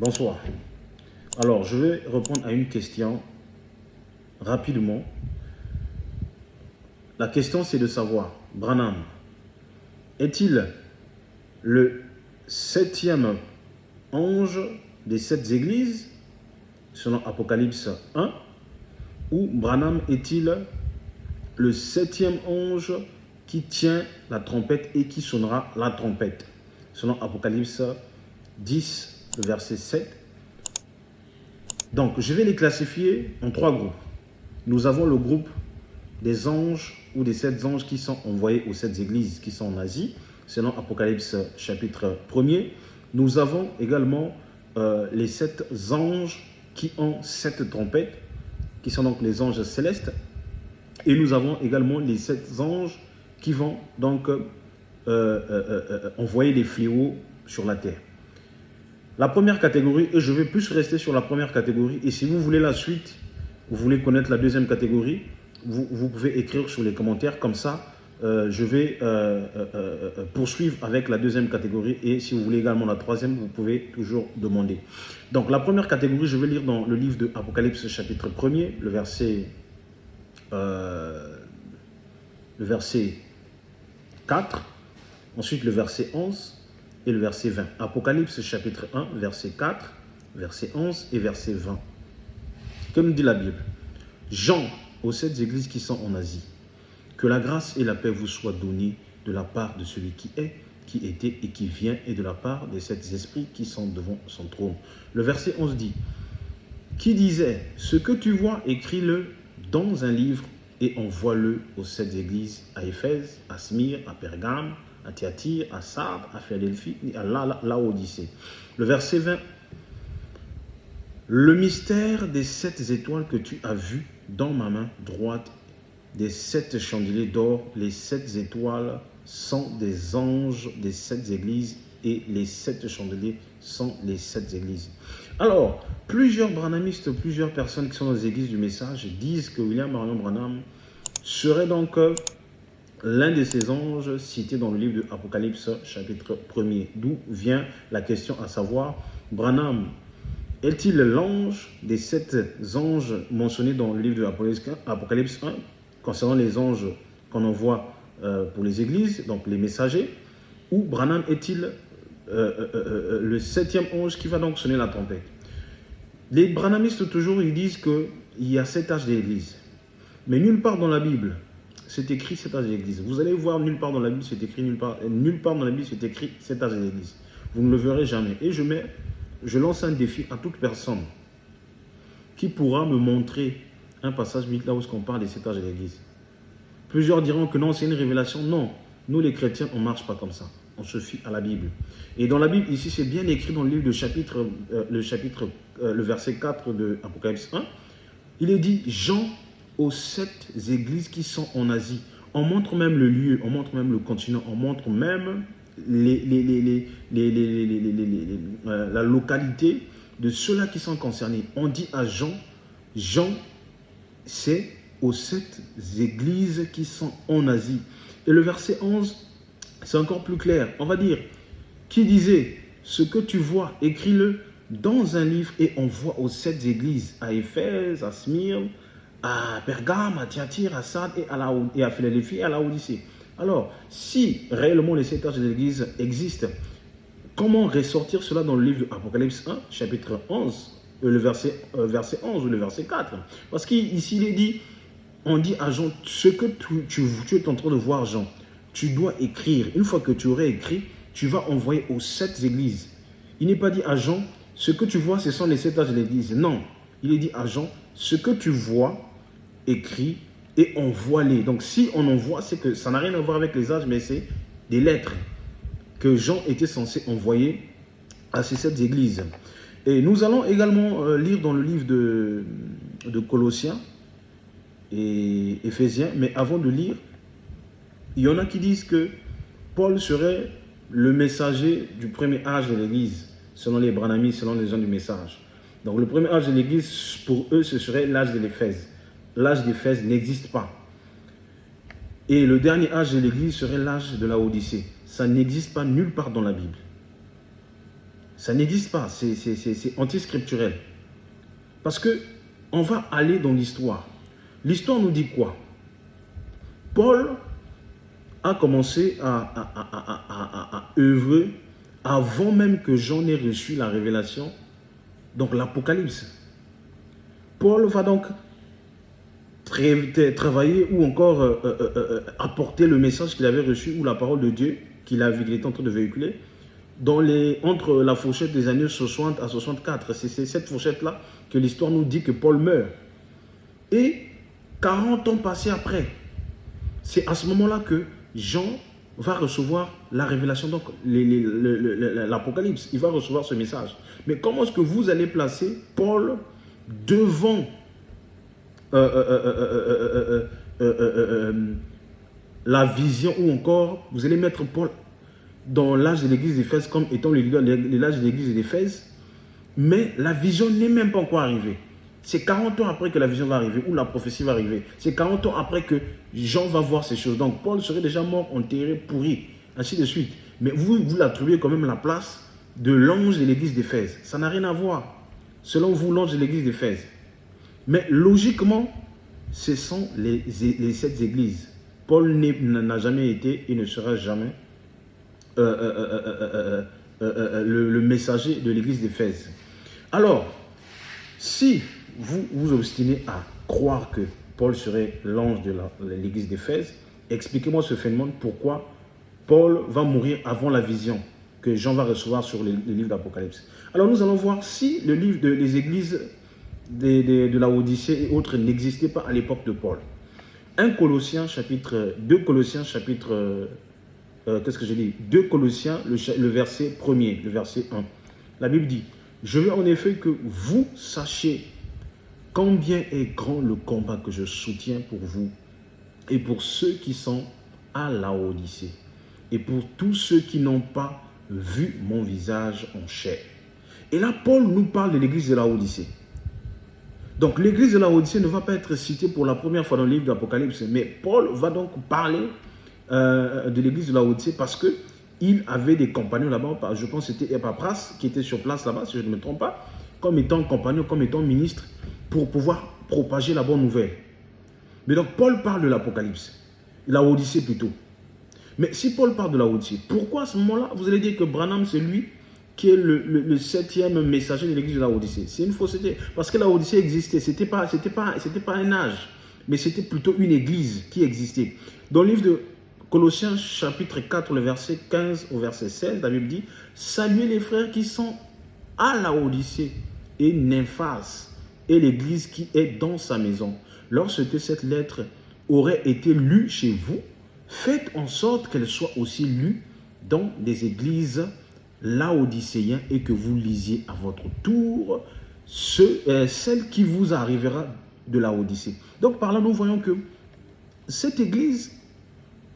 Bonsoir. Alors, je vais répondre à une question rapidement. La question, c'est de savoir, Branham, est-il le septième ange des sept églises, selon Apocalypse 1, ou Branham est-il le septième ange qui tient la trompette et qui sonnera la trompette, selon Apocalypse 10, le verset 7. Donc, je vais les classifier en trois groupes. Nous avons le groupe des anges ou des sept anges qui sont envoyés aux sept églises qui sont en Asie, selon Apocalypse chapitre 1er. Nous avons également les sept anges qui ont sept trompettes, qui sont donc les anges célestes. Et nous avons également les sept anges qui vont donc envoyer des fléaux sur la terre. La première catégorie, et je vais plus rester sur la première catégorie, et si vous voulez la suite, vous voulez connaître la deuxième catégorie, vous pouvez écrire sur les commentaires, comme ça, je vais poursuivre avec la deuxième catégorie, et si vous voulez également la troisième, vous pouvez toujours demander. Donc la première catégorie, je vais lire dans le livre de Apocalypse chapitre 1er, le verset 4, ensuite le verset 11, et le verset 20. Apocalypse chapitre 1, verset 4, verset 11 et verset 20. Comme dit la Bible, Jean aux sept églises qui sont en Asie, que la grâce et la paix vous soient données de la part de celui qui est, qui était et qui vient, et de la part des sept esprits qui sont devant son trône. Le verset 11 dit, qui disait, ce que tu vois, écris-le dans un livre et envoie-le aux sept églises, à Éphèse, à Smyrne, à Pergame, à Thyatire, à Sardes, à Philadelphie et à Laodicée. Le verset 20. Le mystère des sept étoiles que tu as vues dans ma main droite, des sept chandeliers d'or, les sept étoiles sont des anges des sept églises et les sept chandeliers sont les sept églises. Alors, plusieurs branhamistes, plusieurs personnes qui sont dans les églises du message disent que William Marion Branham serait donc l'un de ces anges cités dans le livre de Apocalypse chapitre 1er. D'où vient la question à savoir, Branham est-il l'ange des sept anges mentionnés dans le livre de Apocalypse 1, concernant les anges qu'on envoie pour les églises, donc les messagers, ou Branham est-il le septième ange qui va donc sonner la trompette? Les branhamistes toujours, ils disent qu'il y a sept âges de l'église. Mais nulle part dans la Bible, c'est écrit sept âges de l'église. Vous allez voir, nulle part dans la Bible, c'est écrit, nulle part dans la Bible, c'est écrit sept âges de l'église. Vous ne le verrez jamais. Et je lance un défi à toute personne qui pourra me montrer un passage biblique là où on parle des sept âges de l'église. Plusieurs diront que non, c'est une révélation. Non, nous les chrétiens, on ne marche pas comme ça. On se fie à la Bible. Et dans la Bible, ici, c'est bien écrit dans le livre de le verset 4 de Apocalypse 1. Il est dit, Jean aux sept églises qui sont en Asie. On montre même le lieu, on montre même le continent, on montre même la localité de ceux-là qui sont concernés. On dit à Jean, c'est aux sept églises qui sont en Asie. Et le verset 11, c'est encore plus clair. On va dire, qui disait, ce que tu vois, écris-le dans un livre et envoie aux sept églises, à Éphèse, à Smyrne, à Pergame, à Thyatire, à Sardes et à Philadelphie et à Laodicée. Alors, si réellement les sept âges de l'église existent, comment ressortir cela dans le livre de Apocalypse 1, chapitre 11, le verset 11 ou le verset 4? Parce qu'ici, il est dit, on dit à Jean, ce que tu es en train de voir, Jean, tu dois écrire. Une fois que tu aurais écrit, tu vas envoyer aux sept églises. Il n'est pas dit à Jean, ce que tu vois, ce sont les sept âges de l'église. Non, il est dit à Jean, ce que tu vois, écrit et envoie-les. Donc si on envoie, c'est que ça n'a rien à voir avec les âges, mais c'est des lettres que Jean était censé envoyer à ces sept églises. Et nous allons également lire dans le livre de Colossiens et Éphésiens, mais avant de lire, il y en a qui disent que Paul serait le messager du premier âge de l'église, selon les branhamistes, selon les gens du message. Donc le premier âge de l'église, pour eux, ce serait l'âge de l'Éphèse. L'âge d'Éphèse n'existe pas. Et le dernier âge de l'église serait l'âge de la Odyssée. Ça n'existe pas nulle part dans la Bible. Ça n'existe pas, c'est anti-scripturel. Parce que on va aller dans l'histoire. L'histoire nous dit quoi? Paul a commencé à œuvrer avant même que Jean n'ait reçu la révélation, donc l'Apocalypse. Paul va donc travailler ou encore apporter le message qu'il avait reçu ou la parole de Dieu qu'il était en train de véhiculer entre la fourchette des années 60 à 64. C'est cette fourchette-là que l'histoire nous dit que Paul meurt. Et 40 ans passés après, c'est à ce moment-là que Jean va recevoir la révélation, donc l'Apocalypse. Il va recevoir ce message. Mais comment est-ce que vous allez placer Paul devant la vision, ou encore vous allez mettre Paul dans l'âge de l'église d'Éphèse comme étant le leader de l'âge de l'église d'Éphèse, mais la vision n'est même pas encore arrivée. C'est 40 ans après que la vision va arriver, ou la prophétie va arriver. C'est 40 ans après que Jean va voir ces choses. Donc Paul serait déjà mort, enterré, pourri, ainsi de suite. Mais vous l'attribuez quand même la place de l'ange de l'église d'Éphèse. Ça n'a rien à voir. Selon vous, l'ange de l'église d'Éphèse. Mais logiquement, ce sont les 7 églises. Paul n'a jamais été et ne sera jamais le messager de l'église d'Éphèse. Alors, si vous vous obstinez à croire que Paul serait l'ange de l'église d'Éphèse, expliquez-moi ce phénomène, pourquoi Paul va mourir avant la vision que Jean va recevoir sur le livre d'Apocalypse. Alors nous allons voir si le livre des églises de la Odyssée et autres n'existait pas à l'époque de Paul. 2 Colossiens chapitre 2 Colossiens, le verset 1er, le verset 1. La Bible dit: je veux en effet que vous sachiez combien est grand le combat que je soutiens pour vous et pour ceux qui sont à la Odyssée et pour tous ceux qui n'ont pas vu mon visage en chair. Et là, Paul nous parle de l'église de la Odyssée. Donc l'église de la Odyssée ne va pas être citée pour la première fois dans le livre d'Apocalypse, mais Paul va donc parler de l'église de la Odyssée parce qu'il avait des compagnons là-bas. Je pense que c'était Epapras qui était sur place là-bas, si je ne me trompe pas, comme étant compagnon, comme étant ministre, pour pouvoir propager la bonne nouvelle. Mais donc Paul parle de l'Apocalypse, la Odyssée plutôt. Mais si Paul parle de la Odyssée, pourquoi à ce moment-là, vous allez dire que Branham c'est lui qui est le 7e messager de l'église de la Odyssée? C'est une fausseté, parce que la Odyssée existait, c'était pas un âge, mais c'était plutôt une église qui existait. Dans le livre de Colossiens chapitre 4, le verset 15 au verset 16, la Bible dit: saluez les frères qui sont à la Odyssée et Nymphas et l'église qui est dans sa maison. Lorsque cette lettre aurait été lue chez vous, faites en sorte qu'elle soit aussi lue dans des églises laodicéennes et que vous lisiez à votre tour celle qui vous arrivera de la Odyssée. Donc par là, nous voyons que cette église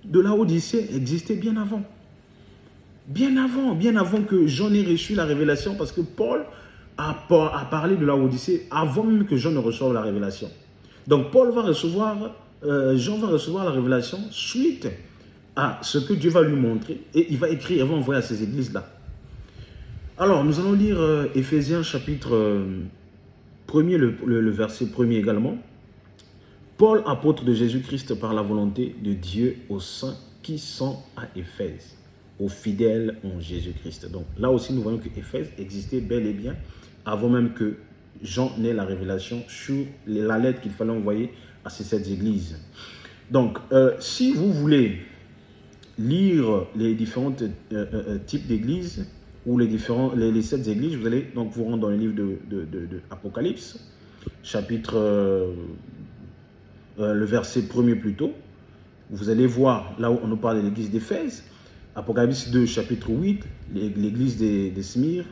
de la Odyssée existait bien avant. Bien avant que Jean ait reçu la révélation, parce que Paul a parlé de la Odyssée avant même que Jean ne reçoive la révélation. Donc Jean va recevoir la révélation suite à ce que Dieu va lui montrer, et il va écrire, il va envoyer à ces églises-là. Alors, nous allons lire Éphésiens chapitre 1er, le verset 1er également. Paul, apôtre de Jésus-Christ par la volonté de Dieu aux saints qui sont à Éphèse, aux fidèles en Jésus-Christ. Donc là aussi, nous voyons que Éphèse existait bel et bien avant même que Jean n'ait la révélation sur la lettre qu'il fallait envoyer à ces 7 églises. Donc, si vous voulez lire les différents types d'églises ou les 7 églises, vous allez donc vous rendre dans le livre de Apocalypse, chapitre, le verset 1er plutôt. Vous allez voir là où on nous parle de l'église d'Éphèse, Apocalypse 2, chapitre 8, l'église des Smyrne,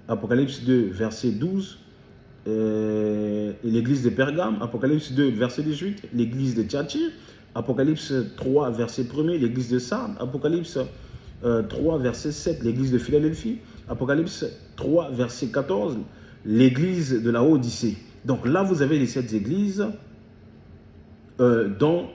Apocalypse 2, verset 12, l'église de Pergame, Apocalypse 2, verset 18, l'église de Thyatire, Apocalypse 3, verset 1er, l'église de Sardes, Apocalypse 3, verset 7, l'église de Philadelphie, Apocalypse 3, verset 14, l'église de la Odyssée. Donc là, vous avez les 7 églises dont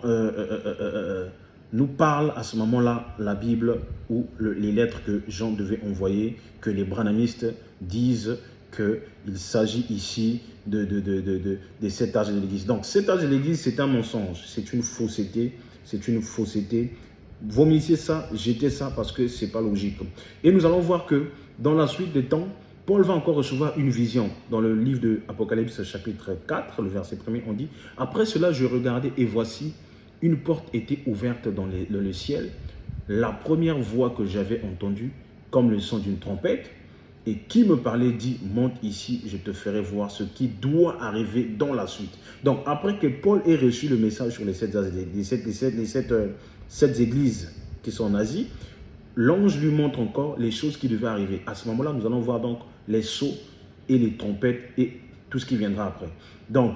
nous parle à ce moment-là la Bible ou les lettres que Jean devait envoyer, que les branhamistes disent qu'il s'agit ici des 7 âges de l'Église. Donc, 7 âges de l'Église, c'est un mensonge, c'est une fausseté, c'est une fausseté. Vomissez ça, jetez ça parce que ce n'est pas logique. Et nous allons voir que dans la suite des temps, Paul va encore recevoir une vision. Dans le livre de Apocalypse chapitre 4, le verset 1er, on dit « Après cela, je regardais et voici, une porte était ouverte dans le ciel. La première voix que j'avais entendue, comme le son d'une trompette, et qui me parlait dit, monte ici, je te ferai voir ce qui doit arriver dans la suite. » Donc, après que Paul ait reçu le message sur les 7 églises qui sont en Asie, l'ange lui montre encore les choses qui devaient arriver. À ce moment-là, nous allons voir donc les sceaux et les trompettes et tout ce qui viendra après. Donc,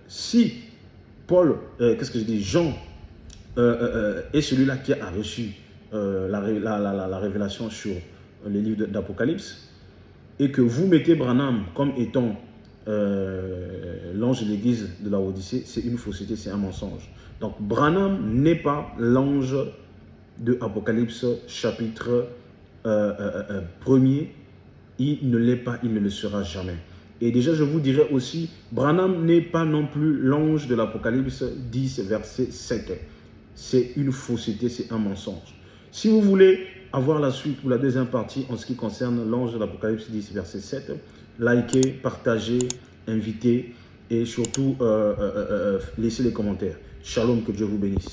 si Paul, qu'est-ce que je dis, Jean est celui-là qui a reçu la révélation sur les livres d'Apocalypse, et que vous mettez Branham comme étant l'ange de l'église de la Odyssée, c'est une fausseté, c'est un mensonge. Donc Branham n'est pas l'ange de Apocalypse chapitre 1er, il ne l'est pas, il ne le sera jamais. Et déjà, je vous dirais aussi, Branham n'est pas non plus l'ange de l'Apocalypse 10, verset 7. C'est une fausseté, c'est un mensonge. Si vous voulez avoir la suite ou la deuxième partie en ce qui concerne l'ange de l'Apocalypse 10, verset 7, likez, partagez, invitez et surtout laissez les commentaires. Shalom, que Dieu vous bénisse.